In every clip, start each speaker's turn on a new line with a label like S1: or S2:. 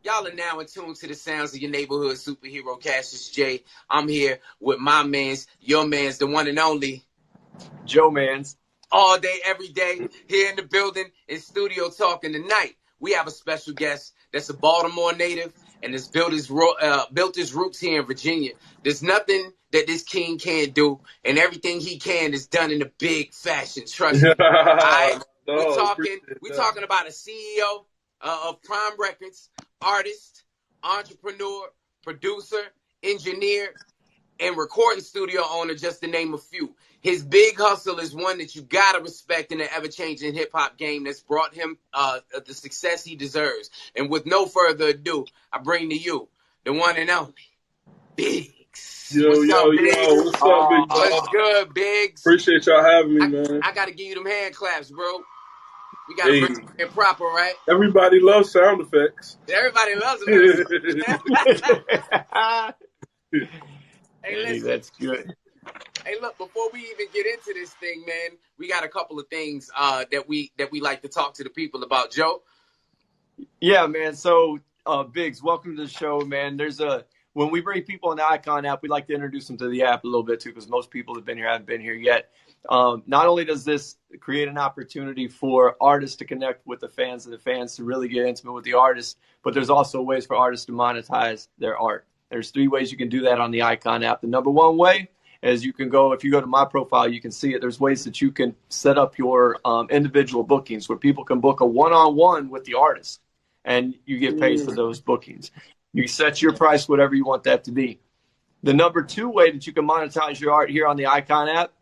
S1: Y'all are now in tune to the sounds of your neighborhood superhero, Cassius J. I'm here with my mans, your mans, the one and only
S2: Joe Mans.
S1: All day, every day, here in the building in Studio Talking tonight. We have a special guest that's a Baltimore native and has built his roots here in Virginia. There's nothing that this king can't do, and everything he can is done in a big fashion. Trust me. We're talking about a CEO of Prime Records, artist, entrepreneur, producer, engineer, and recording studio owner, just to name a few. His big hustle is one that you gotta respect in the ever-changing hip-hop game that's brought him the success he deserves. And with no further ado, I bring to you the one and only BeatStars.
S3: What's up, Big?
S1: What's good, Biggs?
S3: Appreciate y'all having me, man.
S1: I gotta give you them hand claps, bro. We gotta bring it proper, right?
S3: Everybody loves sound effects.
S1: Everybody loves it. Hey, listen.
S2: That's good.
S1: Hey, look, before we even get into this thing, man, we got a couple of things that we like to talk to the people about. Joe?
S2: Yeah, man. So, Biggs, welcome to the show, man. When we bring people on the Icon app, we like to introduce them to the app a little bit, too, because most people that have been here haven't been here yet. Not only does this create an opportunity for artists to connect with the fans and the fans to really get intimate with the artists, but there's also ways for artists to monetize their art. There's 3 ways you can do that on the Icon app. The number one way is if you go to my profile, you can see it. There's ways that you can set up your individual bookings where people can book a one-on-one with the artist, and you get paid for those bookings. You set your price, whatever you want that to be. The number 2 way that you can monetize your art here on the Icon app,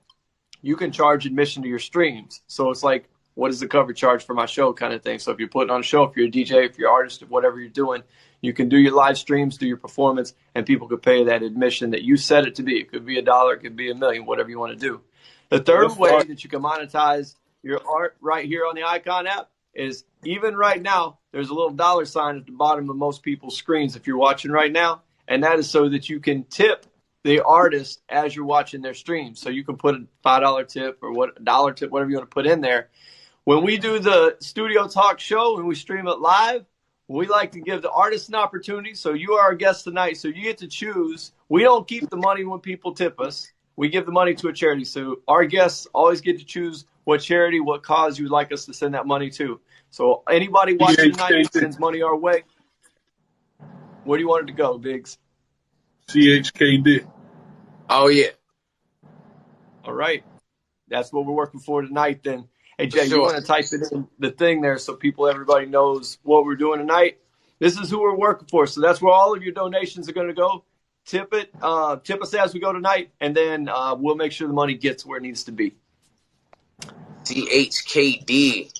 S2: you can charge admission to your streams. So it's like, what is the cover charge for my show kind of thing. So if you're putting on a show, if you're a DJ, if you're an artist, whatever you're doing, you can do your live streams, do your performance, and people could pay that admission that you set it to be. It could be $1, it could be $1 million, whatever you want to do. The third way that you can monetize your art right here on the Icon app is, even right now, there's a little $sign at the bottom of most people's screens if you're watching right now, and that is so that you can tip the artist as you're watching their stream. So you can put a $5 tip or $1 tip, whatever you want to put in there. When we do the Studio Talk show and we stream it live, we like to give the artist an opportunity. So you are our guest tonight, so you get to choose. We don't keep the money when people tip us. We give the money to a charity. So our guests always get to choose what charity, what cause you would like us to send that money to. So anybody watching tonight sends money our way. Where do you want it to go, Biggs?
S3: CHKD.
S1: Oh, yeah.
S2: All right. That's what we're working for tonight then. Hey, Jay, you want to type it in the thing there so everybody knows what we're doing tonight? This is who we're working for. So that's where all of your donations are going to go. Tip us as we go tonight, and then we'll make sure the money gets where it needs to be.
S1: CHKD.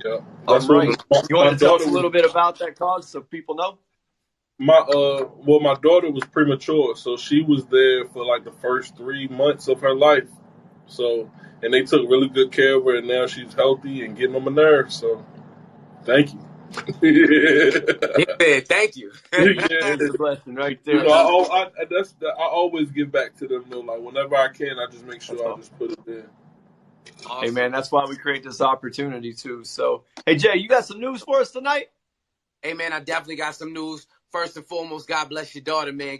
S3: Yeah.
S2: That's right. You want to tell us a little bit about that cause so people know?
S3: My daughter was premature, so she was there for like the first 3 months of her life. So, and they took really good care of her, and now she's healthy and getting on my nerves. So, thank you.
S1: Yeah, thank you.
S2: That's a blessing right there.
S3: You know, I always give back to them though. Like whenever I can, I just make sure I just put it there.
S1: Awesome.
S2: Hey man, that's why we create this opportunity too. So, hey Jay, you got some news for us tonight?
S1: Hey man, I definitely got some news. First and foremost, God bless your daughter, man.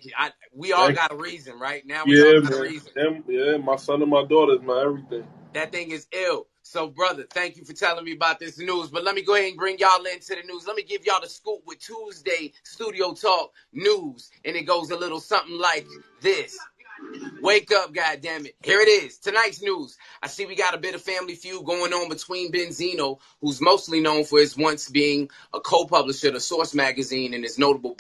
S1: We all got a reason, right? Now we all got a reason.
S3: Yeah, my son and my daughter is my everything.
S1: That thing is ill. So, brother, thank you for telling me about this news. But let me go ahead and bring y'all into the news. Let me give y'all the scoop with Tuesday Studio Talk News. And it goes a little something like this. Wake up, goddammit. Here it is. Tonight's news. I see we got a bit of family feud going on between Benzino, who's mostly known for his once being a co-publisher of Source magazine and his notable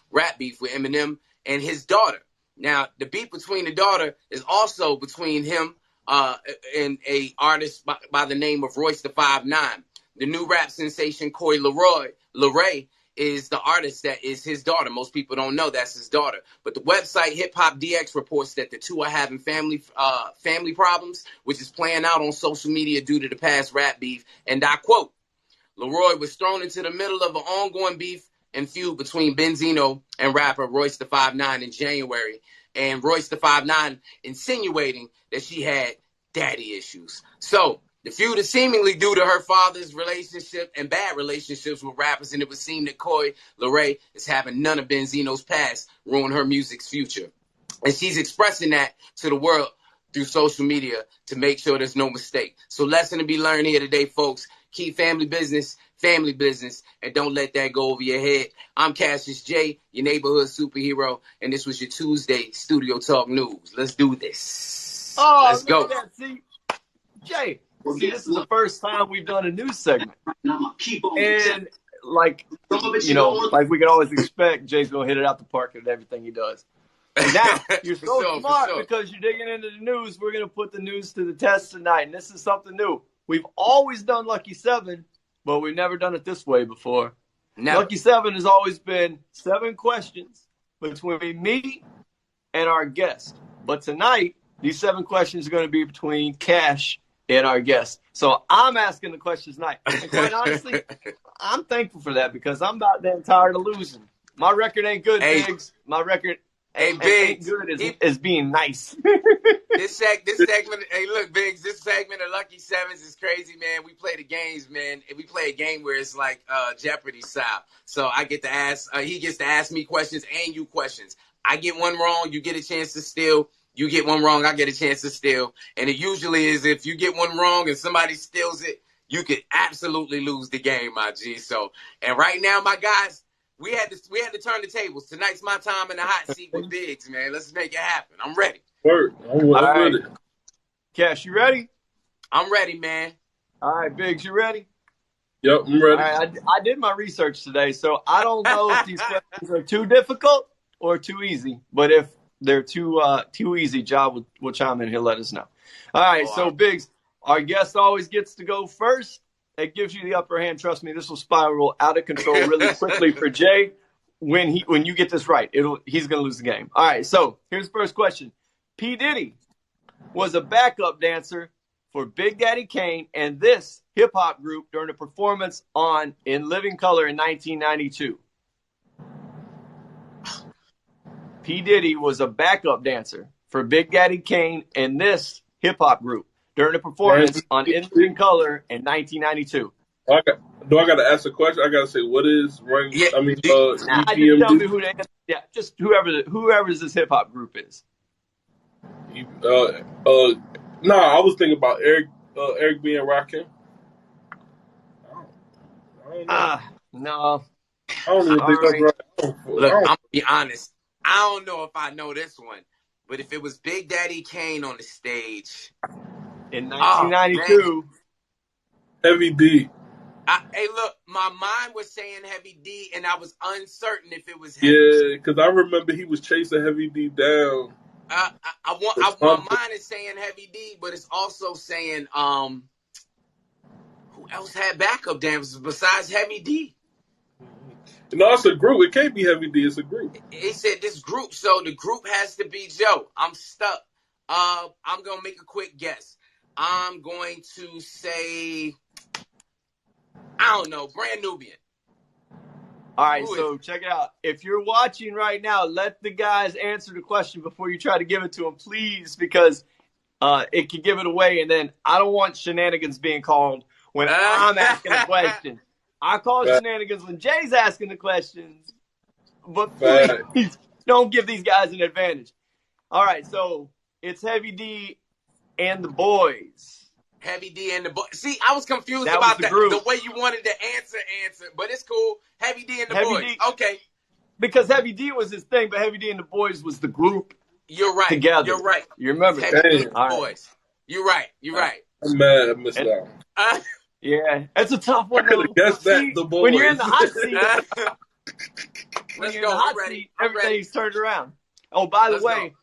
S1: rap beef with Eminem, and his daughter. Now, the beef between the daughter is also between him and a artist by the name of Royce the 5'9". The new rap sensation Coi Leray is the artist that is his daughter. Most people don't know that's his daughter. But the website Hip Hop DX reports that the two are having family problems, which is playing out on social media due to the past rap beef. And I quote, Leroy was thrown into the middle of an ongoing beef and feud between Benzino and rapper Royce the 5'9" in January. And Royce the 5'9" insinuating that she had daddy issues. So The feud is seemingly due to her father's relationship and bad relationships with rappers, and it would seem that Coi Leray is having none of Benzino's past ruin her music's future. And she's expressing that to the world through social media to make sure there's no mistake. So lesson to be learned here today, folks. Keep family business, and don't let that go over your head. I'm Cassius J, your neighborhood superhero, and this was your Tuesday Studio Talk News. Let's do this.
S2: Oh,
S1: let's go.
S2: See, Jay, see, this is the first time we've done a news segment. And like, you know, like we can always expect, Jay's going to hit it out the park at everything he does. And now, you're so smart because you're digging into the news. We're going to put the news to the test tonight, and this is something new. We've always done Lucky 7, but we've never done it this way before. Never. Lucky 7 has always been 7 questions between me and our guest. But tonight, these 7 questions are going to be between Cash and our guest. So I'm asking the questions tonight. And quite honestly, I'm thankful for that because I'm about damn tired of losing. My record ain't good, Biggs. My record ain't good as being nice.
S1: This segment, hey, look, Biggs, this segment of Lucky Sevens is crazy, man. We play the games, man. We play a game where it's like Jeopardy style. So I get to ask, he gets to ask me questions and you questions. I get one wrong, you get a chance to steal. You get one wrong, I get a chance to steal. And it usually is if you get one wrong and somebody steals it, you could absolutely lose the game, my G. So, and right now, my guys, we had to turn the tables. Tonight's my time in the hot seat with Biggs, man. Let's make it happen. I'm ready.
S3: I'm ready.
S2: Cash, you ready?
S1: I'm ready, man.
S2: All right, Biggs, you ready?
S3: Yep, I'm ready.
S2: All right, I did my research today, so I don't know if these questions are too difficult or too easy. But if they're too easy, John will chime in here, let us know. All right, so Biggs, our guest always gets to go first. It gives you the upper hand. Trust me, this will spiral out of control really quickly for Jay. When you get this right, he's going to lose the game. All right, so here's the first question. P. Diddy was a backup dancer for Big Daddy Kane and this hip-hop group during a performance In Living Color in 1992. P. Diddy was a backup dancer for Big Daddy Kane and this hip-hop group during a performance In Living Color in 1992.
S3: Do I got to ask a question? I got to say, what is rank?
S1: Yeah.
S3: I mean,
S2: just tell me who they are. Yeah, just whoever this hip-hop group is.
S3: I was thinking about Eric B. and Rakim. I don't know.
S2: No.
S3: I don't even think that's right.
S1: Look, I'm going to be honest. I don't know if I know this one, but if it was Big Daddy Kane on the stage.
S2: In 1992.
S3: Heavy D.
S1: Hey, look, my mind was saying Heavy D, and I was uncertain if it was Heavy
S3: D. Yeah, because I remember he was chasing Heavy D down.
S1: My mind is saying Heavy D, but it's also saying who else had backup dancers besides Heavy D?
S3: No, it's a group. It can't be Heavy D. It's a group.
S1: He said this group, so the group has to be Joe. I'm stuck. I'm gonna make a quick guess. I'm going to say, I don't know, Brand Nubian.
S2: All right, so check it out. If you're watching right now, let the guys answer the question before you try to give it to them, please, because it could give it away, and then I don't want shenanigans being called when I'm asking a question. I call shenanigans when Jay's asking the questions, but please don't give these guys an advantage. All right, so it's Heavy D and the Boys.
S1: Heavy D and the Boys. See, I was confused about that. The way you wanted to answer, but it's cool. Heavy D and the Boys. Okay.
S2: Because Heavy D was his thing, but Heavy D and the Boys was the group.
S1: You're right.
S2: Together.
S1: You're right.
S2: You remember
S1: Heavy D and the Boys. You're right. You're right.
S3: I'm mad I missed that.
S2: Yeah, that's a tough one.
S3: I could have guessed that. The Boys.
S2: When you're in the hot seat, everything's turned around. Oh, by the way,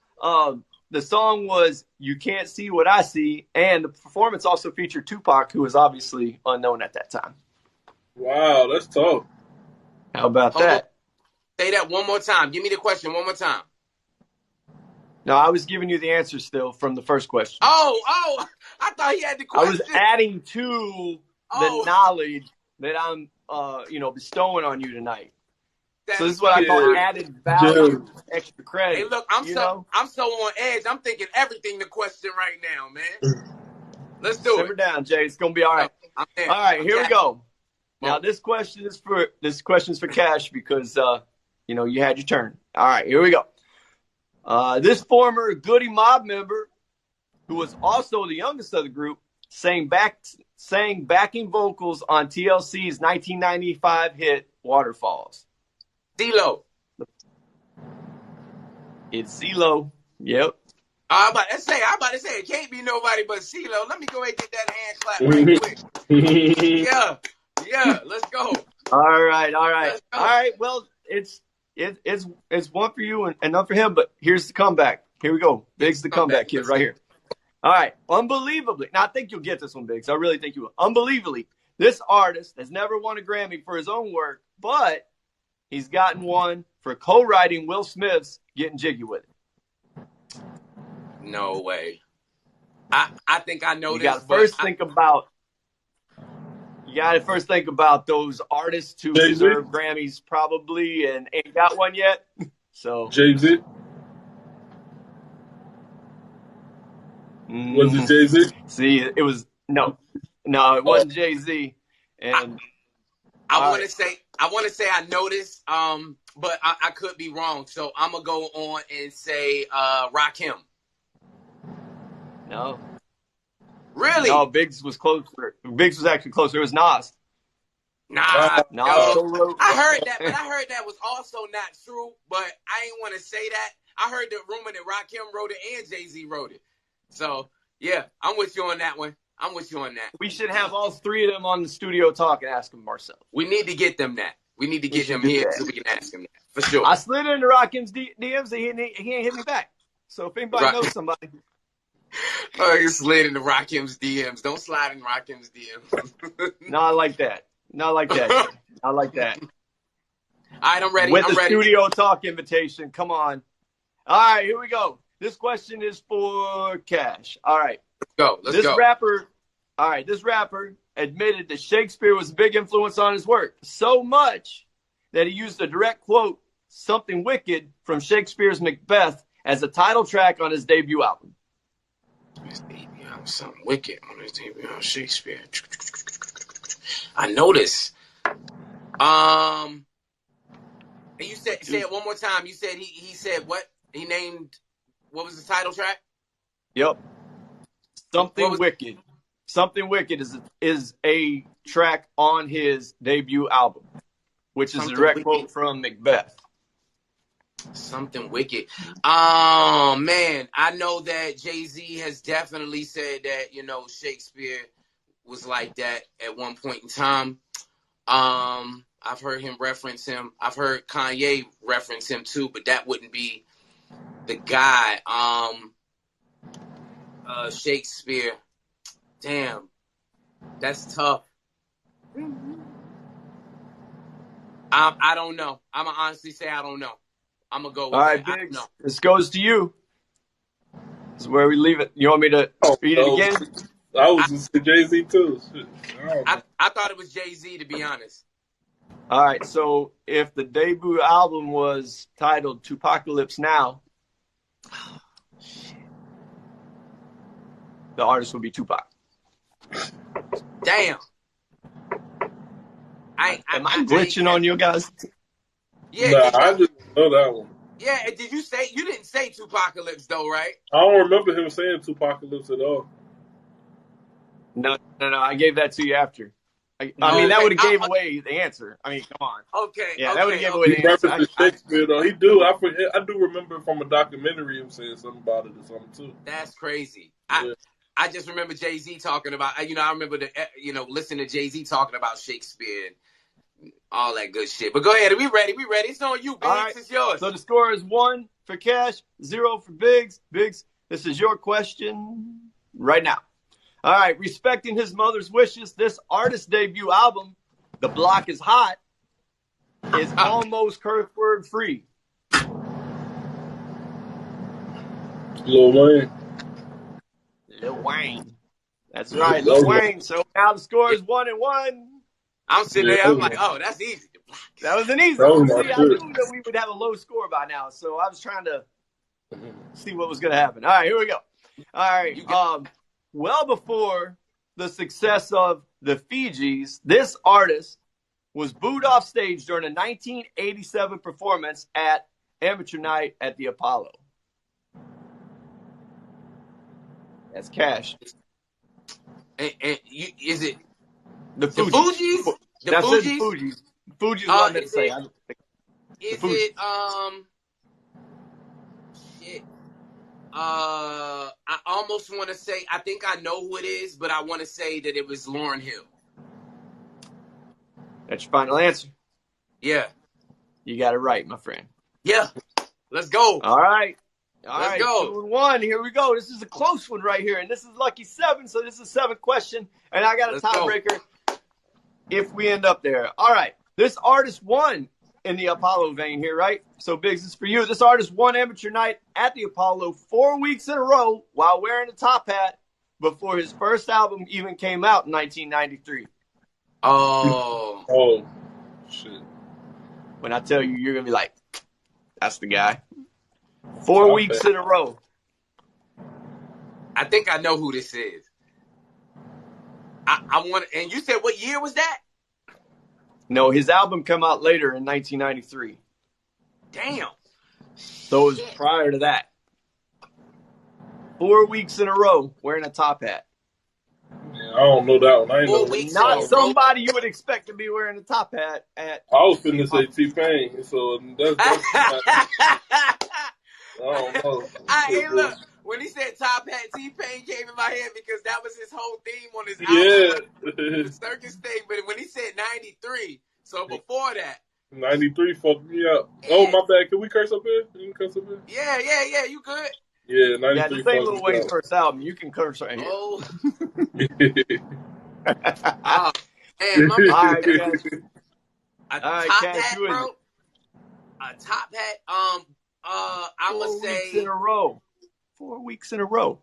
S2: the song was "You Can't See What I See," and the performance also featured Tupac, who was obviously unknown at that time.
S3: Wow, that's tough.
S2: How about that?
S1: Say that one more time. Give me the question one more time.
S2: No, I was giving you the answer still from the first question.
S1: Oh, I thought he had the question.
S2: I was adding to the knowledge that I'm, bestowing on you tonight. So this is what I call added value, extra credit.
S1: Hey, look, I'm so on edge. I'm thinking everything the question right now, man. Let's do
S2: Simmer
S1: it.
S2: down, Jay. It's gonna be all right.
S1: I'm there.
S2: All right, here we go. Now
S1: On.
S2: this question is for Cash because you know, you had your turn. All right, here we go. This former Goody Mob member, who was also the youngest of the group, sang backing vocals on TLC's 1995 hit Waterfalls.
S1: D-Lo.
S2: It's CeeLo. Yep.
S1: I'm about to say it can't be nobody but CeeLo. Let me go ahead and get that hand clap right quick. Yeah, let's go.
S2: All right. Well, it's one for you and none for him, but here's the comeback. Here we go. Biggs the comeback kid right here. All right. Unbelievably. Now, I think you'll get this one, Biggs. I really think you will. Unbelievably, this artist has never won a Grammy for his own work, but he's gotten one for co-writing Will Smith's Getting Jiggy With It.
S1: No way. I think I know
S2: You
S1: this.
S2: got to first think about those artists who
S3: Jay-Z?
S2: deserve Grammys probably and ain't got one yet. So
S3: Jay-Z? Was it Jay-Z?
S2: See, it was no, it wasn't Jay-Z. And
S1: I want to say I know this, but I could be wrong. So I'm gonna go on and say Rakim.
S2: No.
S1: Really?
S2: No, Biggs was closer. Biggs was actually closer. It was Nas.
S1: Nah.
S2: No.
S1: I heard that, but I heard that was also not true. But I ain't want to say that. I heard the rumor that Rakim wrote it and Jay-Z wrote it. So yeah, I'm with you on that one. I'm with you on that.
S2: We should have all three of them on the studio talk and ask them ourselves.
S1: We need to get them that. We need to get them here so we can ask them that for sure.
S2: I slid into Rakim's DMs. He ain't hit me back. So if anybody knows somebody.
S1: Oh, you slid into Rakim's DMs. Don't slide in Rakim's DMs.
S2: Not like that. Not like that. Not like that.
S1: All right, I'm ready.
S2: With
S1: I'm
S2: the
S1: ready.
S2: studio talk invitation. Come on. All right, here we go. This question is for Cash. All right.
S1: Let's go.
S2: This rapper admitted that Shakespeare was a big influence on his work. So much that he used a direct quote, "Something Wicked" from Shakespeare's Macbeth as a title track on his debut album.
S1: Something Wicked on his debut on Shakespeare. I know this. And you say it one more time. You said he said what? He named, what was the title track?
S2: Yep. Something Wicked. Something Wicked is a track on his debut album, which is a direct quote from Macbeth.
S1: Something Wicked. Oh, man. I know that Jay-Z has definitely said that, you know, Shakespeare was like that at one point in time. I've heard him reference him. I've heard Kanye reference him too, but that wouldn't be the guy. Shakespeare. Damn. That's tough. I don't know. I'm going to honestly say I don't know. I'm going to go with
S2: All right,
S1: that.
S2: Biggs, this goes to you. This is where we leave it. You want me to read it again?
S3: I was going to say Jay-Z too.
S1: I thought it was Jay-Z, to be honest.
S2: All right, so if the debut album was titled Tupacalypse Now, the artist would be Tupac.
S1: Damn.
S2: Am I glitching on you guys?
S1: Yeah.
S3: Nah, I didn't know that one.
S1: Yeah, did you say, you didn't say Tupacalypse though, right?
S3: I don't remember him saying Tupacalypse at all.
S2: No, I gave that to you after. I mean, that would have gave away the answer. I mean, come on.
S1: Okay.
S2: Yeah, that would have gave away
S3: He
S2: the answer.
S3: referenced Shakespeare though. He do. I do remember from a documentary him saying something about it or something too.
S1: That's crazy.
S3: Yeah.
S1: I just remember Jay-Z talking about, I remember listening to Jay-Z talking about Shakespeare and all that good shit. But go ahead. We ready. It's on you, Biggs.
S2: Right.
S1: It's yours.
S2: So the score is 1 for Cash, 0 for Biggs. Biggs, this is your question right now. All right. Respecting his mother's wishes, this artist's debut album, The Block is Hot, is almost curse word free.
S3: Lil Wayne.
S2: Lil Wayne. That's right, Lil Wayne. So now the score is 1-1.
S1: I'm sitting there. I'm like, oh, that's easy.
S2: That was an easy one.
S3: That was
S2: See, I knew that we would have a low score by now, so I was trying to see what was going to happen. All right, here we go. All right, well before the success of the Fijis, this artist was booed off stage during a 1987 performance at Amateur Night at the Apollo. That's Cash.
S1: And is it
S2: The
S1: the
S2: Fugees.
S1: Fugees? The
S2: That's
S1: Fugees?
S2: it, the Fugees. Fugees is what I meant to say.
S1: Is
S2: Fugees.
S1: it shit? I almost want to say, I think I know who it is, but I want to say that it was Lauryn Hill.
S2: That's your final answer.
S1: Yeah.
S2: You got it right, my friend.
S1: Yeah. Let's go.
S2: All right.
S1: Let's go.
S2: 2-1. Here we go. This is a close one right here. And this is lucky 7, so this is 7th question. And I got a tiebreaker if we end up there. All right. This artist won in the Apollo vein here, right? So, Biggs, is for you. This artist won Amateur Night at the Apollo 4 weeks in a row while wearing a top hat before his first album even came out in 1993.
S3: Oh, shit.
S2: When I tell you, you're going to be like, that's the guy. 4 weeks in a row.
S1: I think I know who this is. I want, and you said what year was that?
S2: No, his album came out later in 1993.
S1: Damn.
S2: So it was prior to that. 4 weeks in a row wearing a top hat.
S3: Yeah, I don't know that one. I ain't
S1: 4
S3: know.
S1: weeks.
S2: Not somebody you would expect to be wearing a top hat at.
S3: I was finna say T-Pain, so that's I don't know.
S1: Hey, look, when he said top hat, T-Pain came in my head because that was his whole theme on his album.
S3: Yeah.
S1: The circus thing, but when he said 93, so before that.
S3: 93 fucked me up. Oh, my bad. Can we curse up here? You can curse up here?
S1: Yeah, you good?
S3: Yeah, 93
S2: Yeah, this ain't Lil Wayne's first album. You can curse right here.
S1: Oh.
S3: fucked
S1: Man, my
S2: All right,
S1: a
S2: right,
S1: top
S2: Cash,
S1: hat,
S2: you in.
S1: bro. A top hat. I'm gonna
S2: 4 weeks
S1: say
S2: in a row. 4 weeks in a row.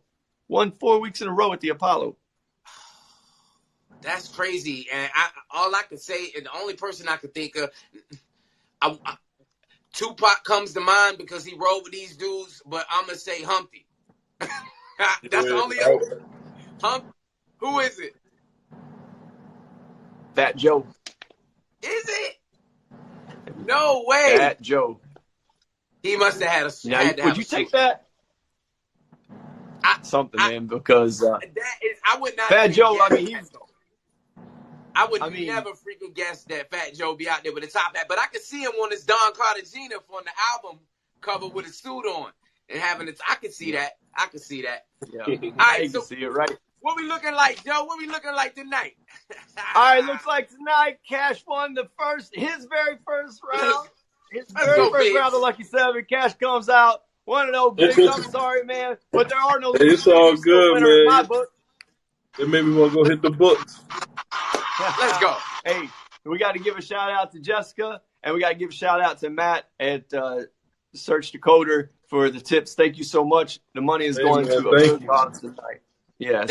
S2: Won 4 weeks in a row at the Apollo.
S1: that's crazy. And all I can say, and the only person I could think of, Tupac comes to mind because he rode with these dudes, but I'm gonna say Humpty. That's the only Humpty. Who is it?
S2: Fat Joe.
S1: Is it? No way.
S2: Fat Joe.
S1: He must have had a.
S2: Now,
S1: had to
S2: would
S1: have
S2: you
S1: a
S2: take
S1: suit.
S2: that? Something, man, because
S1: That is, I would not.
S2: Fat Joe,
S1: guess
S2: I mean,
S1: that, though. I would never freaking guess that Fat Joe be out there with a top hat, but I could see him on his Don Cartagena on the album cover with a suit on and having it. I could see that. I could see that.
S2: Yeah.
S1: All right,
S2: you
S1: so
S2: can see it, right?
S1: what we looking like, Joe? What we looking like tonight?
S2: All right, looks like tonight Cash won his very first round. His very first round of Lucky 7. Cash comes out. 1-0, Biggs. I'm sorry, man, but there are no
S3: It's all good, man.
S2: in my book.
S3: It made me want to go hit the books.
S1: Let's go.
S2: Hey, we got to give a shout out to Jessica, and we got to give a shout out to Matt at Search Decoder for the tips. Thank you so much. The money is going to a good cause tonight. Yeah,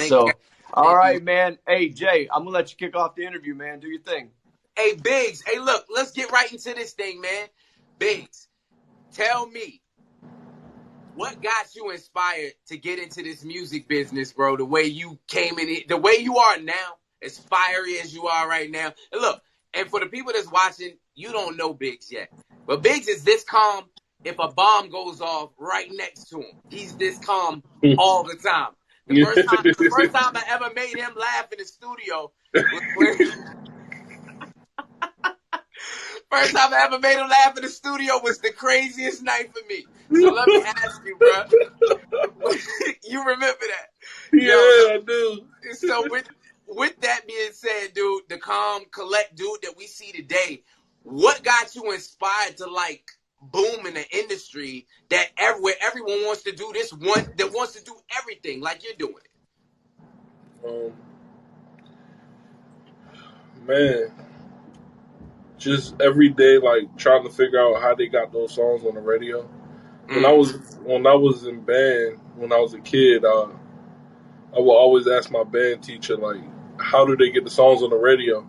S2: all right, man. Hey, Jay, I'm going to let you kick off the interview, man. Do your thing.
S1: Hey, Biggs. Hey, look, let's get right into this thing, man. Biggs, tell me, what got you inspired to get into this music business, bro? The way you came in it, the way you are now, as fiery as you are right now. And look, and for the people that's watching, you don't know Biggs yet. But Biggs is this calm if a bomb goes off right next to him. He's this calm all the time. The first time I ever made him laugh in the studio was when... First time I ever made him laugh in the studio was the craziest night for me. So let me ask you, bro. You remember that?
S3: Yeah, I do.
S1: So with that being said, dude, the calm, collect dude that we see today, what got you inspired to like boom in the industry that everywhere everyone wants to do this one that wants to do everything like you're doing it?
S3: Man, just every day, like trying to figure out how they got those songs on the radio. When I was in band, when I was a kid, I would always ask my band teacher, like, how do they get the songs on the radio?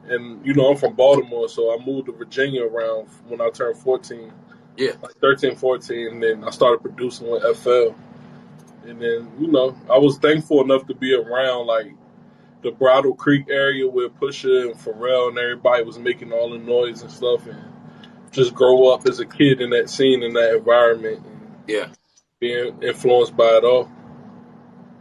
S3: And, you know, I'm from Baltimore, so I moved to Virginia around when I turned 14.
S1: Yeah.
S3: Like 13, 14, and then I started producing with FL. And then, I was thankful enough to be around like the Bridle Creek area where Pusha and Pharrell and everybody was making all the noise and stuff, and just grow up as a kid in that scene, in that environment, and
S1: Yeah.
S3: being influenced by it all.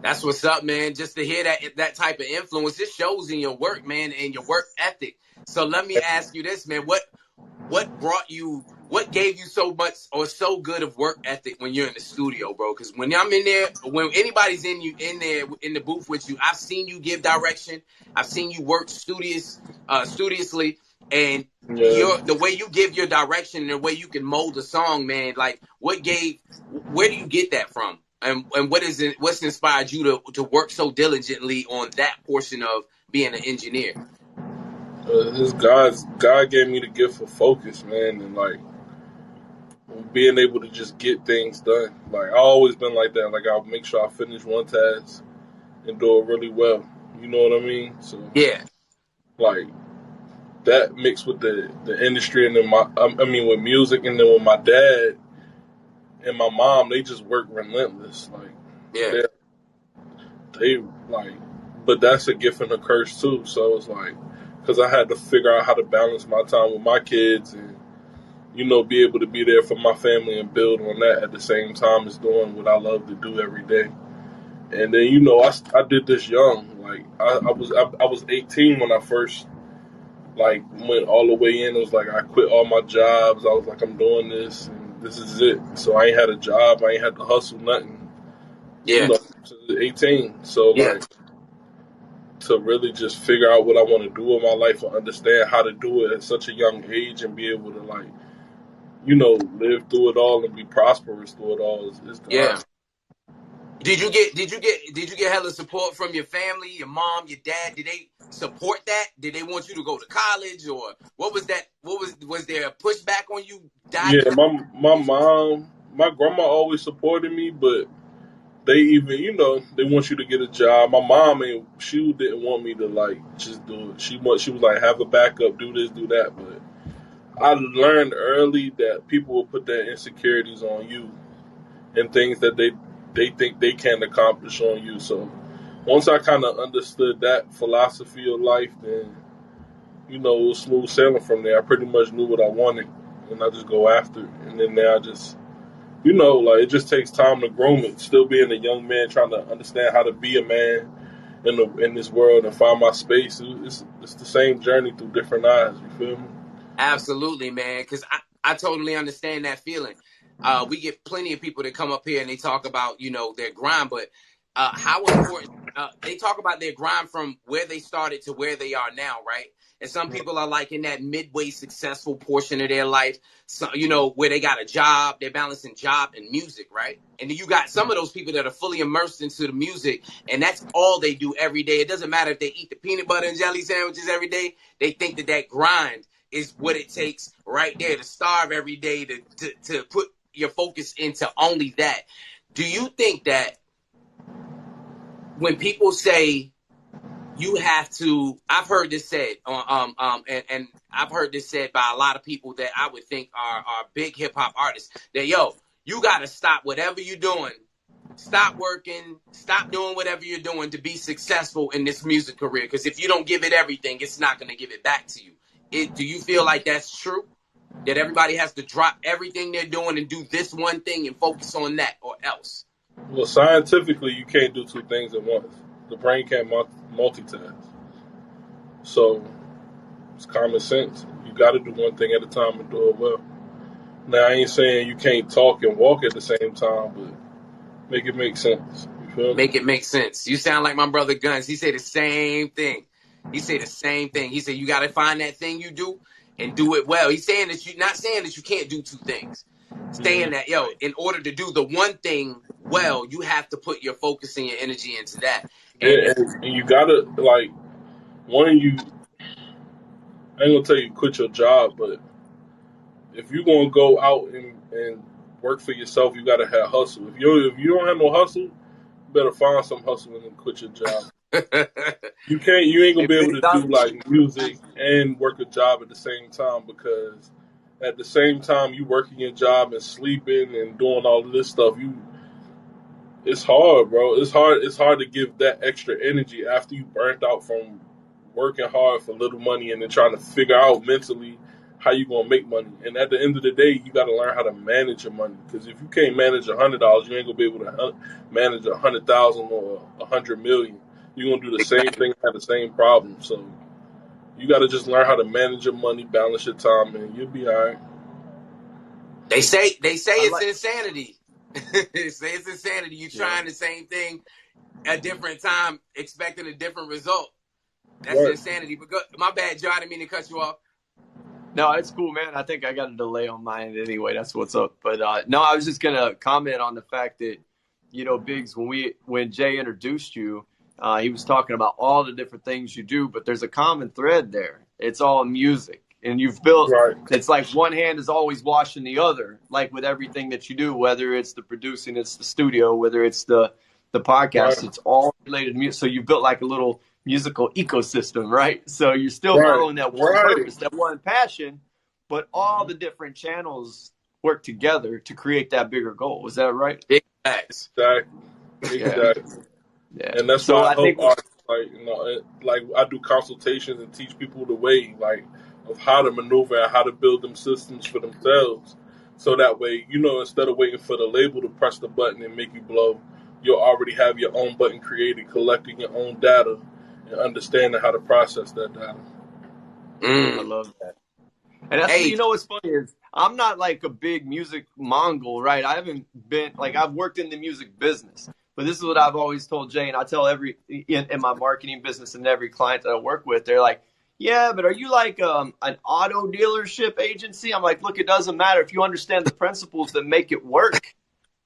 S1: That's what's up, man. Just to hear that type of influence, it shows in your work, man, and your work ethic. So let me ask you this, man. What gave you so much or so good of work ethic when you're in the studio, bro? Because when I'm in there, when anybody's in there in the booth with you, I've seen you give direction. I've seen you work studiously, and the way you give your direction and the way you can mold a song, man. Like, where do you get that from? And what's inspired you to work so diligently on that portion of being an engineer?
S3: God gave me the gift of focus, man, and like being able to just get things done. Like, I always been like that. Like, I'll make sure I finish one task and do it really well. You know what I mean? So
S1: yeah,
S3: like that mixed with the industry, and then with music, and then with my dad and my mom, they just work relentless. Like,
S1: yeah,
S3: they like, but that's a gift and a curse too. So it's like, because I had to figure out how to balance my time with my kids and, be able to be there for my family and build on that at the same time as doing what I love to do every day. And then, I did this young. Like, I was 18 when I first, like, went all the way in. It was like I quit all my jobs. I was like, I'm doing this, and this is it. So I ain't had a job. I ain't had to hustle nothing.
S1: yeah,
S3: Since 18. So, like, to really just figure out what I want to do with my life and understand how to do it at such a young age and be able to, like, live through it all and be prosperous through it all is God.
S1: yeah. Did you get hella support from your family, your mom, your dad? Did they support that? Did they want you to go to college, or what was that? Was there a pushback on you?
S3: Yeah, my mom, my grandma always supported me, but they even, they want you to get a job. My mom, she didn't want me to, like, just do it. She was like, have a backup, do this, do that. But I learned early that people will put their insecurities on you and things that they think they can accomplish on you. So once I kind of understood that philosophy of life, then, it was smooth sailing from there. I pretty much knew what I wanted, and I just go after it. And then now I just, like, it just takes time to groom it. Still being a young man, trying to understand how to be a man in this world and find my space. It's the same journey through different eyes. You feel me?
S1: Absolutely, man. Because I totally understand that feeling. We get plenty of people that come up here and they talk about, their grind, but how important they talk about their grind from where they started to where they are now, right? And some people are like in that midway successful portion of their life, so, where they got a job, they're balancing job and music, right? And then you got some of those people that are fully immersed into the music, and that's all they do every day. It doesn't matter if they eat the peanut butter and jelly sandwiches every day. They think that grind is what it takes right there to starve every day to put your focus into only that. Do you think that when people say you have to, I've heard this said, and I've heard this said by a lot of people that I would think are big hip hop artists, that you got to stop whatever you're doing, stop working, stop doing whatever you're doing to be successful in this music career. Because if you don't give it everything, it's not going to give it back to you. Do you feel like that's true? That everybody has to drop everything they're doing and do this one thing and focus on that, or else?
S3: Well, scientifically, you can't do two things at once. The brain can't multitask. So it's common sense. You got to do one thing at a time and do it well. Now, I ain't saying you can't talk and walk at the same time, but make it make sense. You feel me?
S1: Make it make sense. You sound like my brother Guns. He said the same thing. He said you got to find that thing you do and do it well. He's saying that not saying that you can't do two things. Saying that, in order to do the one thing well, you have to put your focus and your energy into that.
S3: And you gotta, like, I ain't gonna tell you quit your job, but if you're gonna go out and work for yourself, you gotta have hustle. If you don't have no hustle, you better find some hustle and then quit your job. You ain't gonna be able to do, like, music and work a job at the same time, because at the same time you working your job and sleeping and doing all of this stuff, It's hard, bro. It's hard. It's hard to give that extra energy after you burnt out from working hard for little money and then trying to figure out mentally how you gonna make money. And at the end of the day, you got to learn how to manage your money. Because if you can't manage $100, you ain't gonna be able to manage 100,000 or 100 million. You're gonna do the same thing, have the same problem. So you got to just learn how to manage your money, balance your time, and you'll be all right.
S1: They say it's insanity. They say it's insanity. You trying the same thing at a different time, expecting a different result. That's insanity. But my bad, Joe. I didn't mean to cut you off.
S2: No, it's cool, man. I think I got a delay on mine anyway. That's what's up. But no, I was just gonna comment on the fact that, you know, Biggs, when Jay introduced you, he was talking about all the different things you do, but there's a common thread there. It's all music. And you've built, it's like one hand is always washing the other, like with everything that you do, whether it's the producing, it's the studio, whether it's the podcast, it's all related to music. So you built like a little musical ecosystem, right? So you're still following that one purpose, that one passion, but all the different channels work together to create that bigger goal. Is that right?
S3: Exactly. Yeah. And that's why I help artists, like I do consultations and teach people the way, like, of how to maneuver and how to build them systems for themselves. So that way, you know, instead of waiting for the label to press the button and make you blow, you'll already have your own button created, collecting your own data and understanding how to process that data.
S2: I love that. And that's, you know, what's funny is I'm not like a big music mongol, right? I haven't been, like, I've worked in the music business, but this is what I've always told Jay, and I tell in my marketing business and every client that I work with, they're like, yeah, but are you like an auto dealership agency? I'm like, look, it doesn't matter if you understand the principles that make it work.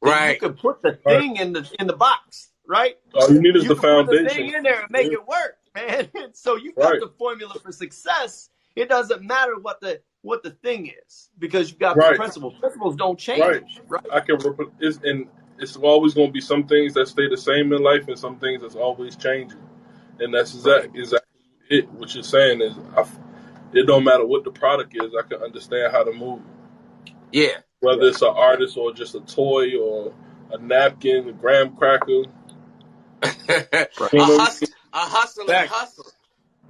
S2: You can put the thing in the box, right?
S3: All you need is the foundation.
S2: Put the thing in there and make it work, man. So you got the formula for success. It doesn't matter what the thing is, because you've got the principles. Principles don't change, right?
S3: I can and it's always going to be some things that stay the same in life and some things that's always changing, and that's exactly it. What you're saying is, it don't matter what the product is. I can understand how to move.
S1: Yeah.
S3: Whether it's an artist or just a toy or a napkin, a graham cracker.
S1: A hustle.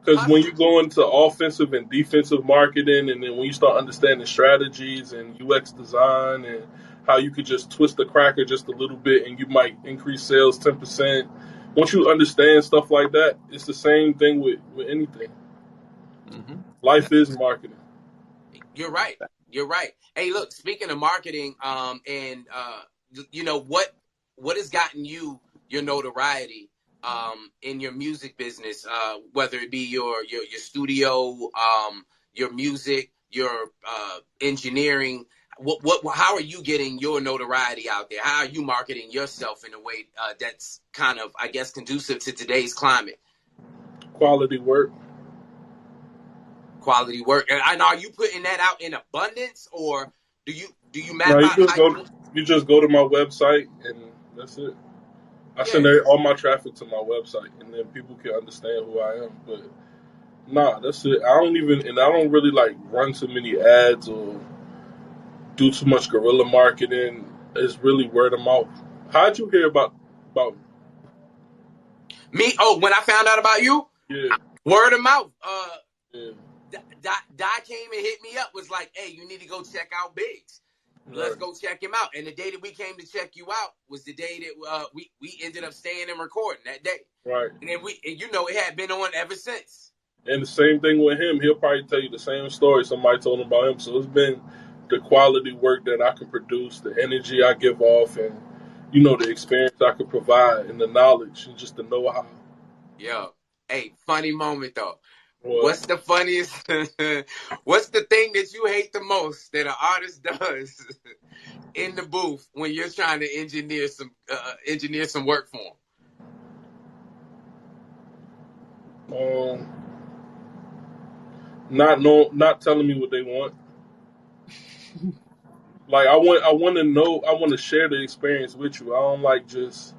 S3: Because when you go into offensive and defensive marketing, and then when you start understanding strategies and UX design and how you could just twist the cracker just a little bit and you might increase sales 10%. Once you understand stuff like that, it's the same thing with anything. Life is marketing.
S1: You're right. Hey, look, speaking of marketing, you know, what has gotten you your notoriety in your music business, whether it be your studio, your music, your engineering? How are you getting your notoriety out there? How are you marketing yourself in a way that's kind of, I guess, conducive to today's climate?
S3: Quality work.
S1: And are you putting that out in abundance, or do you map out?
S3: You just go to my website and that's it. I send all my traffic to my website, and then people can understand who I am. But nah, that's it. I don't really like run too many ads or do too much guerrilla marketing. It's really word of mouth. How'd you hear about
S1: me? Oh, when I found out about you, word of mouth. Di came and hit me up, was like, hey, you need to go check out BeatStars. Let's go check him out. And the day that we came to check you out was the day that we ended up staying and recording that day.
S3: Right.
S1: And then it had been on ever since.
S3: And the same thing with him. He'll probably tell you the same story somebody told him about him. So it's been the quality work that I can produce, the energy I give off, and, you know, the experience I can provide, and the knowledge and just the know-how.
S1: Yeah. Hey, funny moment, though. What's the funniest? What's the thing that you hate the most that an artist does in the booth when you're trying to engineer some work for
S3: them? Not telling me what they want. Like I want to know. I want to share the experience with you. I don't like just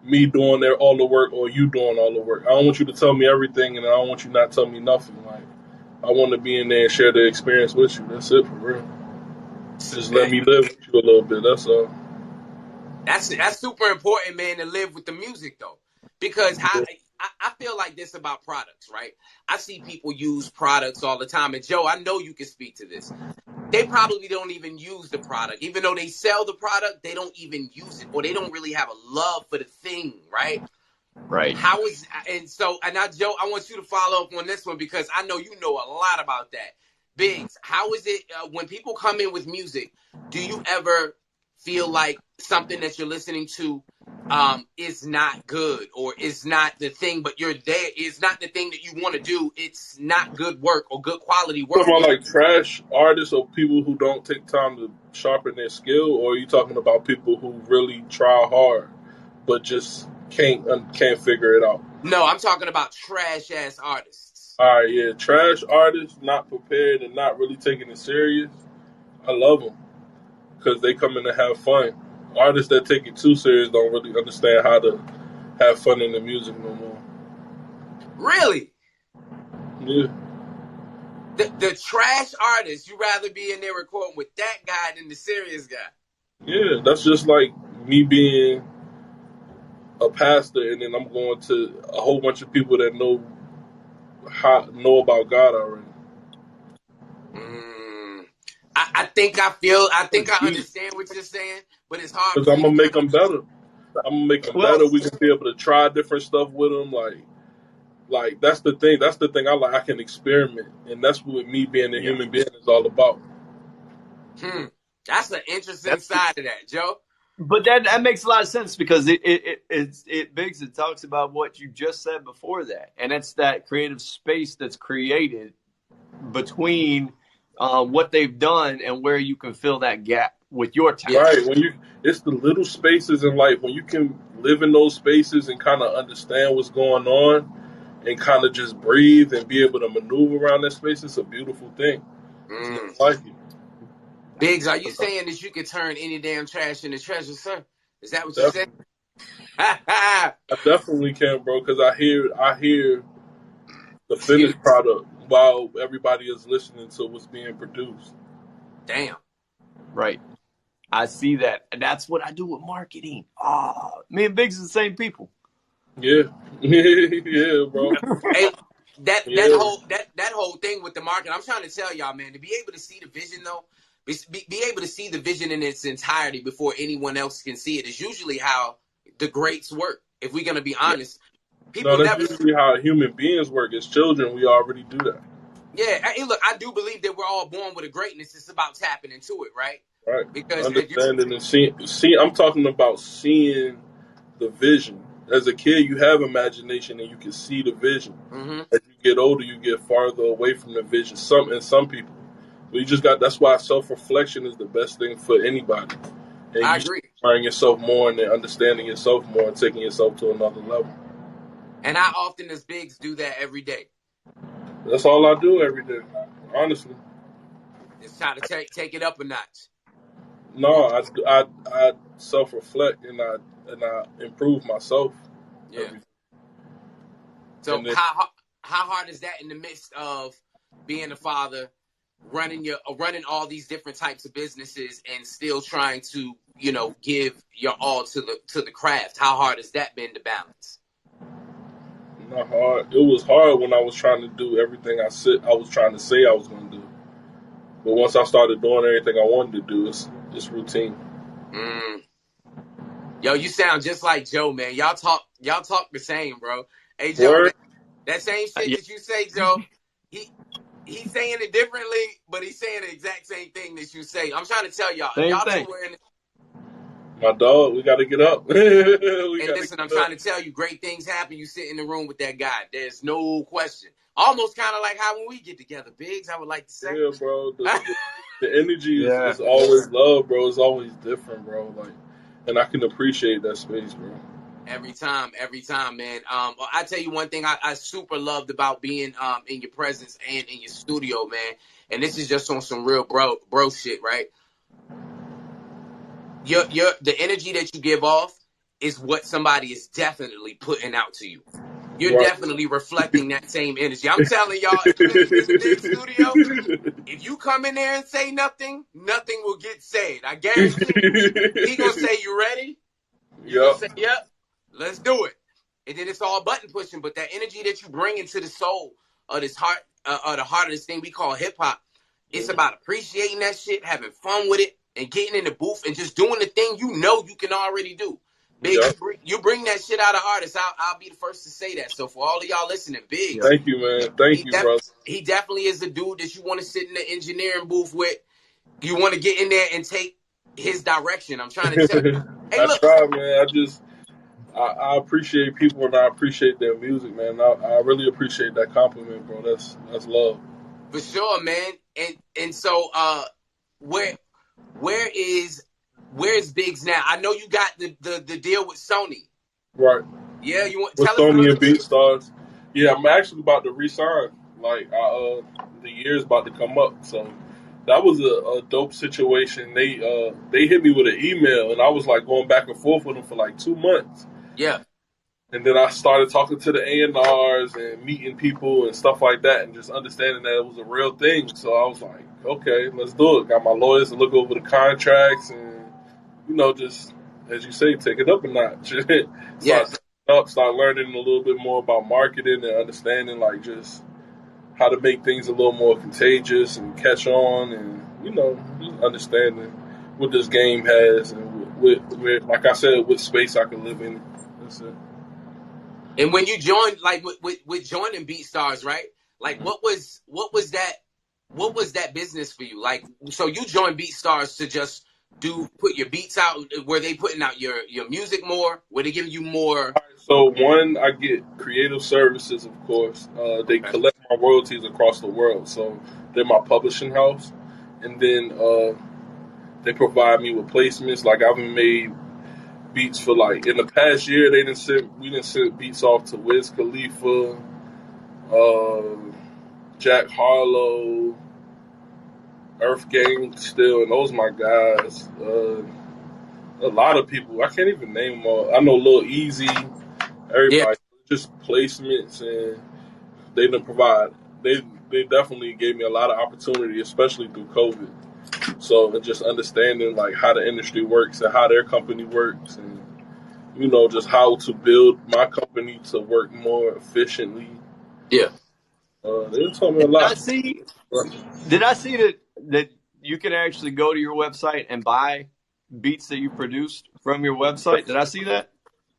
S3: me doing all the work or you doing all the work. I don't want you to tell me everything, and I don't want you not tell me nothing. Like, I want to be in there and share the experience with you. That's it, for real. Just let me live with you a little bit. That's all.
S1: That's super important, man, to live with the music though, because I feel like this about products, right? I see people use products all the time, and Joe, I know you can speak to this. They probably don't even use the product, even though they sell the product, they don't even use it, or they don't really have a love for the thing, right?
S2: Right.
S1: And now, Joe, I want you to follow up on this one because I know you know a lot about that. Biggs, how is it when people come in with music? Do you ever feel like something that you're listening to is not good or is not the thing, but you're there, is not the thing that you want to do? It's not good work or good quality work.
S3: Talking about like trash artists or people who don't take time to sharpen their skill, or are you talking about people who really try hard but just can't figure it out?
S1: No, I'm talking about trash ass artists.
S3: All right, yeah, trash artists not prepared and not really taking it serious. I love them because they come in to have fun. Artists that take it too serious don't really understand how to have fun in the music no more.
S1: Really?
S3: Yeah.
S1: The trash artist, you rather be in there recording with that guy than the serious guy.
S3: Yeah, that's just like me being a pastor and then I'm going to a whole bunch of people that know about God already.
S1: I think I understand what you're saying, but it's hard
S3: because I'm gonna make them better. I'm gonna make them better. We can be able to try different stuff with them. Like that's the thing. That's the thing I like. I can experiment, and that's what me being a human being is all about.
S1: That's an interesting side of that, Joe.
S2: But that makes a lot of sense because Biggs, it talks about what you just said before that, and it's that creative space that's created between what they've done and where you can fill that gap with your talent.
S3: Right. It's the little spaces in life when you can live in those spaces and kind of understand what's going on and kind of just breathe and be able to maneuver around that space. It's a beautiful thing. It's like it.
S1: Biggs, are you saying that you could turn any damn trash into treasure, sir? Is that what you're saying?
S3: I definitely can, bro, because I hear the finished product while everybody is listening to what's being produced.
S1: Damn.
S2: Right. I see that. And that's what I do with marketing. Oh, me and Biggs are the same people.
S3: Yeah. Yeah, bro.
S1: Hey, that whole thing with the market, I'm trying to tell y'all, man, to be able to see the vision though, be able to see the vision in its entirety before anyone else can see it is usually how the greats work. If we're gonna be honest,
S3: that's usually how human beings work. As children, we already do that.
S1: Yeah, hey, look, I do believe that we're all born with a greatness. It's about tapping into it, right?
S3: Right.
S1: Because
S3: understanding and seeing, I'm talking about seeing the vision. As a kid, you have imagination and you can see the vision.
S1: Mm-hmm.
S3: As you get older, you get farther away from the vision. Some people. But that's why self-reflection is the best thing for anybody. And
S1: I agree.
S3: Learning yourself more and then understanding yourself more and taking yourself to another level.
S1: And how often does Biggs do that every day?
S3: That's all I do every day, honestly.
S1: Just try to take it up a notch.
S3: No, I self-reflect and I improve myself.
S1: Yeah. So how hard is that in the midst of being a father, running all these different types of businesses and still trying to, give your all to the craft? How hard has that been to balance?
S3: Not hard. It was hard when I was trying to do everything I was trying to say I was going to do. But once I started doing everything I wanted to do, it's routine.
S1: Yo, you sound just like Joe, man. Y'all talk the same, bro. Hey, Joe, that same shit that you say, Joe, he's saying it differently, but he's saying the exact same thing that you say. I'm trying to tell y'all, y'all two were in.
S3: My dog, we got to get up.
S1: Listen, I'm trying to tell you, great things happen. You sit in the room with that guy. There's no question. Almost kind of like how when we get together, Biggs, I would like to say.
S3: Yeah, bro. The energy is always love, bro. It's always different, bro. And I can appreciate that space, bro.
S1: Every time, man. I tell you one thing I super loved about being in your presence and in your studio, man. And this is just on some real bro shit, right? The energy that you give off is what somebody is definitely putting out to you. You're definitely reflecting that same energy. I'm telling y'all, in the big studio, if you come in there and say nothing will get said. I guarantee you. He gonna say, "You ready?" You can say, yep, let's do it. And then it's all button pushing. But that energy that you bring into the soul of this heart, the heart of this thing we call hip hop, it's about appreciating that shit, having fun with it, and getting in the booth and just doing the thing you know you can already do. Big, you bring that shit out of artists. I'll be the first to say that. So for all of y'all listening, Big.
S3: Thank you, man. Thank you, brother.
S1: He definitely is the dude that you want to sit in the engineering booth with. You want to get in there and take his direction. I'm trying to tell you. Hey, look.
S3: Try, man. I appreciate people and I appreciate their music, man. I really appreciate that compliment, bro. That's love.
S1: For sure, man. And so where's BeatStars now? I know you got the deal with Sony.
S3: Right.
S1: Yeah, you want
S3: with
S1: tell
S3: Sony
S1: us
S3: and BeatStars. Yeah, I'm actually about to resign. Like the year's about to come up, so that was a dope situation. They hit me with an email, and I was like going back and forth with them for like 2 months.
S1: Yeah.
S3: And then I started talking to the A&Rs and meeting people and stuff like that, and just understanding that it was a real thing. So I was like, okay, let's do it. Got my lawyers to look over the contracts and, just, as you say, take it up a notch. Start learning a little bit more about marketing and understanding, like, just how to make things a little more contagious and catch on and, just understanding what this game has and with like I said, what space I can live in. That's it.
S1: And when you joined, like with joining BeatStars, right? Like what was that business for you? Like, so you joined BeatStars to just put your beats out? Were they putting out your music more? Were they giving you more?
S3: So one, I get creative services, of course. They collect my royalties across the world. So they're my publishing house. And then they provide me with placements. Like I've made beats for, like, in the past year, we didn't send beats off to Wiz Khalifa, Jack Harlow, Earth Gang still, and those my guys. A lot of people, I can't even name them all. I know Lil Easy, everybody, just placements, and they didn't provide. They definitely gave me a lot of opportunity, especially through COVID. So, and just understanding, like, how the industry works and how their company works, and just how to build my company to work more efficiently.
S1: Yeah.
S3: They told me a lot.
S2: Did I see that you can actually go to your website and buy beats that you produced from your website? Did I see that?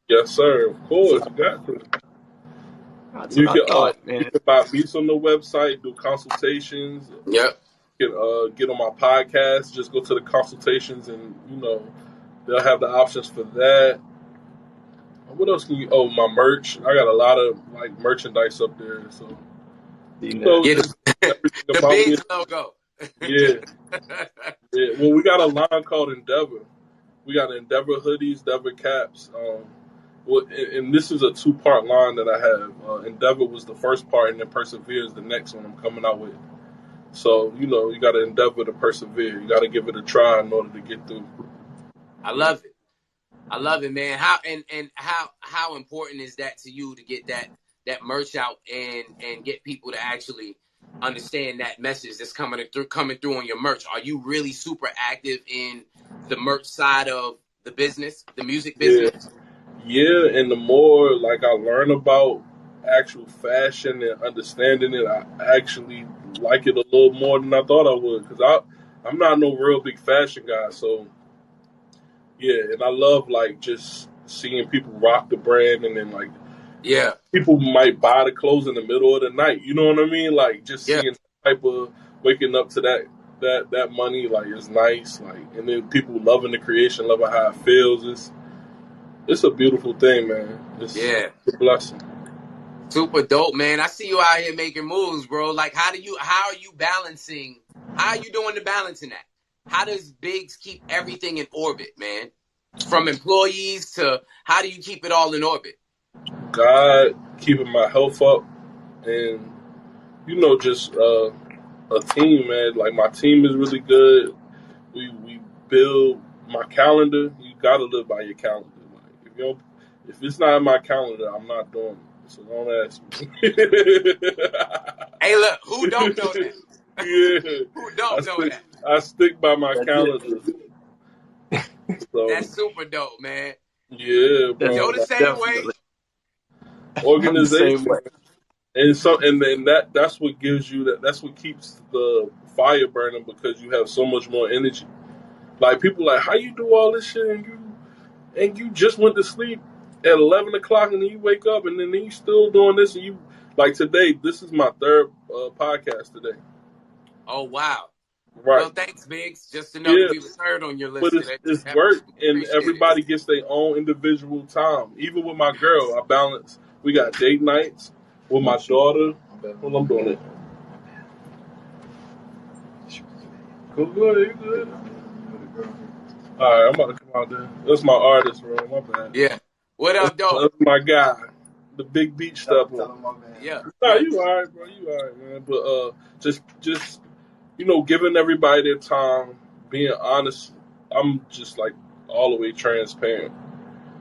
S3: Yes, sir. Of course, you got to. You can buy beats on the website, do consultations.
S1: Yep.
S3: You can get on my podcast. Just go to the consultations, and they'll have the options for that. What else can you? Oh, my merch. I got a lot of, like, merchandise up there. So
S1: the BeatStars logo.
S3: Yeah. Well, we got a line called Endeavor. We got Endeavor hoodies, Endeavor caps. And this is a 2-part line that I have. Endeavor was the first part, and then Persevere is the next one I'm coming out with. So, you got to endeavor to persevere. You got to give it a try in order to get through.
S1: I love it, man. How important is that to you to get that merch out and get people to actually understand that message that's coming through on your merch? Are you really super active in the merch side of the business, the music business?
S3: Yeah, and the more, like, I learn about actual fashion and understanding it, I actually like it a little more than I thought I would, because I'm not no real big fashion guy. So yeah, and I love, like, just seeing people rock the brand, and then, like, people might buy the clothes in the middle of the night. You know what I mean? Like, just seeing the type of waking up to that money, like, is nice. Like, and then people loving the creation, loving how it feels. It's a beautiful thing, man. It's a blessing.
S1: Super dope, man. I see you out here making moves, bro. Like, how are you doing the balancing that? How does BeatStars keep everything in orbit, man? From employees to, how do you keep it all in orbit?
S3: God, keeping my health up, and, just a team, man. Like, my team is really good. We build my calendar. You got to live by your calendar. Like, if it's not in my calendar, I'm not doing it. So don't ask me.
S1: Hey, look, who don't know that?
S3: Yeah.
S1: Who don't know that?
S3: I stick by my calendar. So.
S1: That's super dope, man.
S3: Yeah, bro.
S1: Joe the
S3: Like,
S1: same way.
S2: Definitely. I'm the same
S3: organization,
S2: way.
S3: and so and then that's what gives you that's what keeps the fire burning because you have so much more energy. Like people like, how you do all this shit and you just went to sleep at 11 o'clock and then you wake up and then you still doing this and you like today. This is my third podcast today.
S1: Oh wow.
S3: Right.
S1: Well, thanks, Biggs. Just to know that
S3: Yeah,
S1: we was heard on your
S3: but
S1: list today.
S3: it's work
S1: We
S3: and
S1: appreciate it.
S3: everybody gets their own individual time. Even with my girl, I balance. We got date nights with my daughter. Well, I'm doing it. Go good, you good. All right, I'm about to come out there. That's my artist, bro. My bad.
S1: Yeah. What up, though?
S3: That's my guy, the big beach stepper.
S1: Yeah.
S3: Nah,
S1: Yeah.
S3: you all right, bro. You all right, man. But just giving everybody their time, being honest. I'm just like all the way transparent.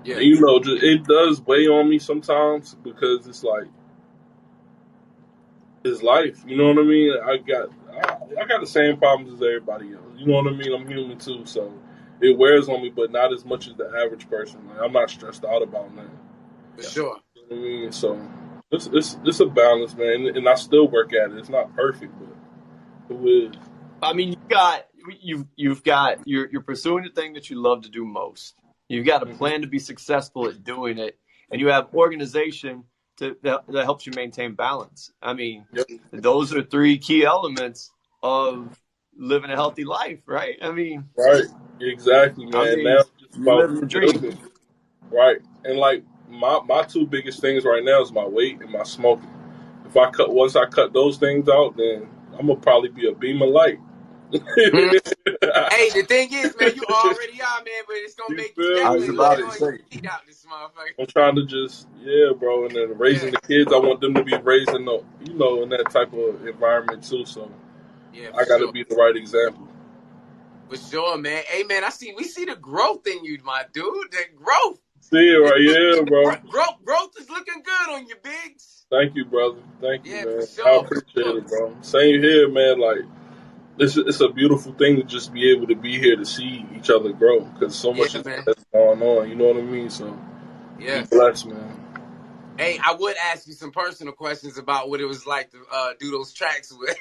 S1: Yeah.
S3: And, just, it does weigh on me sometimes because it's like it's life. You know what I mean? I got the same problems as everybody else. You know what I mean? I'm human too, so it wears on me, but not as much as the average person. Like, I'm not stressed out about that.
S1: For sure.
S3: You know what I mean? So it's a balance, man, and I still work at it. It's not perfect, but it is.
S2: I mean, you're pursuing the thing that you love to do most. You've got a plan to be successful at doing it, and you have organization that helps you maintain balance. I mean, those are three key elements of living a healthy life, right? I mean,
S3: right, exactly, man. Now it's just
S2: you're
S3: about
S2: living the dream.
S3: building, right? And like my two biggest things right now is my weight and my smoking. Once I cut those things out, then I'm gonna probably be a beam of light.
S1: Hey, the thing is, man, you already are, man, but it's gonna
S3: You
S1: make you
S3: feel
S2: I
S3: me?
S2: was
S1: definitely look
S2: about
S1: good
S2: to
S1: on your
S2: say.
S1: feet out this motherfucker.
S3: I'm trying to just, bro. And then raising the kids, I want them to be raised in in that type of environment too. So
S1: Yeah,
S3: I
S1: for
S3: got to
S1: sure.
S3: be the right example.
S1: For sure, man. Hey, man, we see the growth in you, my dude. The growth.
S3: See it right, yeah, bro.
S1: Growth is looking good on you, Biggs.
S3: Thank you, brother. Thank you,
S1: Yeah, for
S3: man. I
S1: sure. For
S3: appreciate
S1: sure.
S3: it, bro. Same here, man. Like it's a beautiful thing to just be able to be here to see each other grow because so much
S1: Yeah,
S3: is
S1: man.
S3: going on. You know what I mean? So be
S1: Yeah.
S3: blessed, man.
S1: Hey, I would ask you some personal questions about what it was like to do those tracks with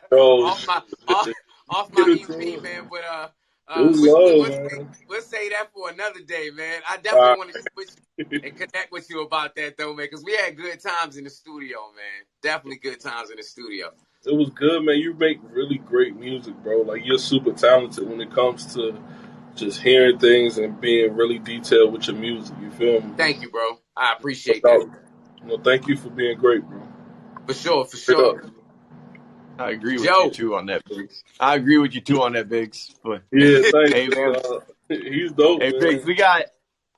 S3: Bro,
S1: off my off, off
S3: get
S1: my
S3: into
S1: EP,
S3: it.
S1: man. But
S3: It was love, man.
S1: we'll say that for another day, man. I
S3: All
S1: definitely want to get with you
S3: right.
S1: and connect with you about that though, man, because we had good times in the studio, man. Definitely good times in the studio.
S3: It was good, man. You make really great music, bro. Like you're super talented when it comes to just hearing things and being really detailed with your music. You feel me?
S1: Thank you, bro. I
S3: No
S1: appreciate that.
S3: doubt. Thank you for being great, bro.
S1: For sure, for
S3: Straight
S1: sure.
S3: up.
S2: I agree with you
S1: Joe.
S2: too on that, Biggs. I agree with you too on that, Biggs. But
S3: Yeah, thanks.
S2: hey, man.
S3: He's dope,
S2: Hey, Biggs,
S3: man.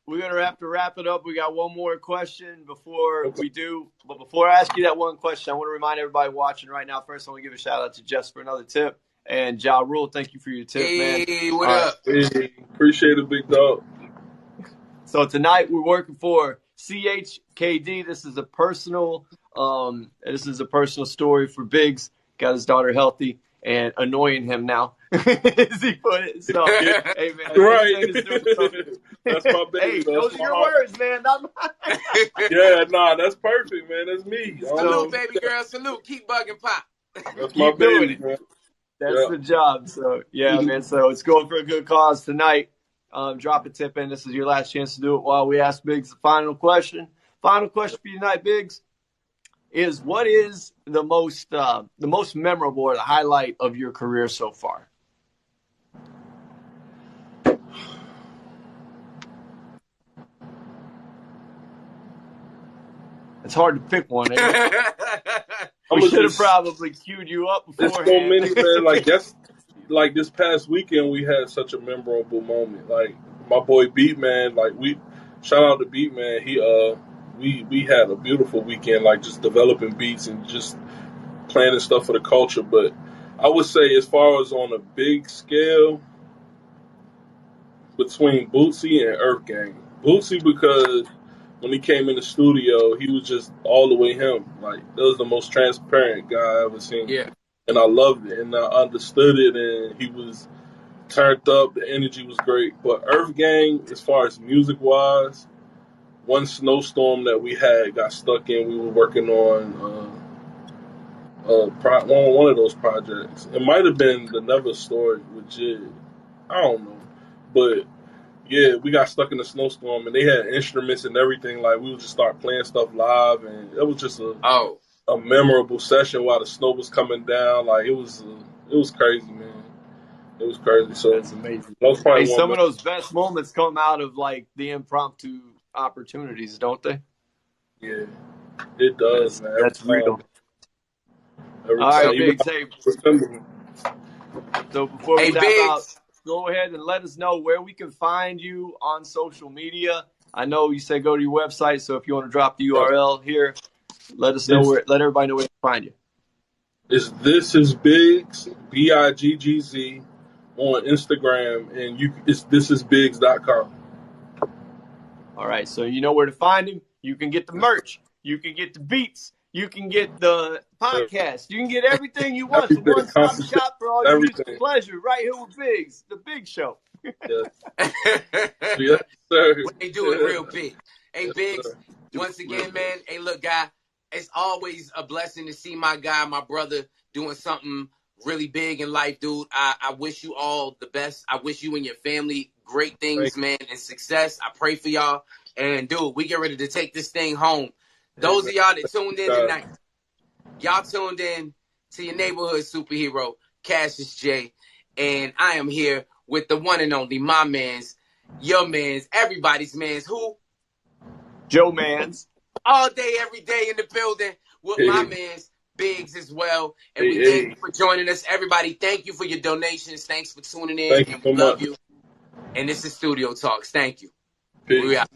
S2: we're gonna have to wrap it up. We got one more question before
S3: Okay.
S2: we do. But before I ask you that one question, I want to remind everybody watching right now. First, I want to give a shout out to Jess for another tip, and Ja Rule, thank you for your tip, man.
S1: Hey, what up?
S3: Hey, appreciate it, big dog.
S2: So tonight we're working for CHKD. This is a personal story for Biggs. Got his daughter healthy and annoying him now, as he put it. So, hey man,
S3: Right. That's my baby.
S2: Hey,
S3: That's
S2: those are
S3: my
S2: your
S3: heart.
S2: words, man. Not mine.
S3: Yeah, nah, that's perfect, man. That's me.
S1: Salute, baby girl. Salute. Keep bugging Pop.
S3: That's my
S2: Keep doing
S3: baby,
S2: it.
S3: man.
S2: That's the job. So, yeah, man. So it's going for a good cause tonight. Drop a tip in. This is your last chance to do it while we ask Biggs the final question. Final question for you tonight, Biggs, is what is the most memorable or the highlight of your career so far? It's hard to pick one, ain't it? We should have probably queued you up beforehand.
S3: There's so many, man. Like this past weekend, we had such a memorable moment. Like my boy Beat Man, shout out to Beat Man. We had a beautiful weekend, like just developing beats and just planning stuff for the culture. But I would say, as far as on a big scale, between Bootsy and Earth Gang. Bootsy because when he came in the studio, he was just all the way him. Like that was the most transparent guy I ever seen.
S1: Yeah.
S3: And I loved it and I understood it, and he was turned up. The energy was great. But Earth Gang, as far as music wise, one snowstorm that we had got stuck in. We were working on one of those projects. It might have been the Never Story with Jid. I don't know, but yeah, we got stuck in the snowstorm, and they had instruments and everything. Like we would just start playing stuff live, and it was just a memorable session while the snow was coming down. Like it was crazy, man. It was crazy. So
S2: that's amazing.
S3: Hey,
S2: some of those best moments come out of like the impromptu opportunities, don't they?
S3: Yeah, it does, man.
S2: That's real. All right, Bigz. Hey, so before we tap out, go ahead and let us know where we can find you on social media. I know you said go to your website, so if you want to drop the URL here, let us know let everybody know where to find you.
S3: It's ThisisBiggz, BIGGZ, on Instagram, and it's ThisisBiggz.com.
S2: All right, so you know where to find him. You can get the merch. You can get the beats. You can get the podcast. You can get everything you want. The one-stop shop for all your music pleasure right here with Bigz, the Big Show.
S3: Yes, sir.
S1: They do it real big. Hey, Bigz, once again, man. Hey, look, guy, it's always a blessing to see my guy, my brother, doing something really big in life, dude. I wish you all the best. I wish you and your family great things, man, and success. I pray for y'all. And, dude, we get ready to take this thing home. Those of y'all that tuned in tonight, y'all tuned in to your neighborhood superhero, Cassius J. And I am here with the one and only, my mans, your mans, everybody's mans. Who?
S2: Joe Mans.
S1: All day, every day in the building with my mans, Bigz as well. And we thank you for joining us. Everybody, thank you for your donations. Thanks for tuning in.
S3: Thank you so much.
S1: Love you. And this is Studio Talks. Thank you.
S3: Peace.
S1: We out.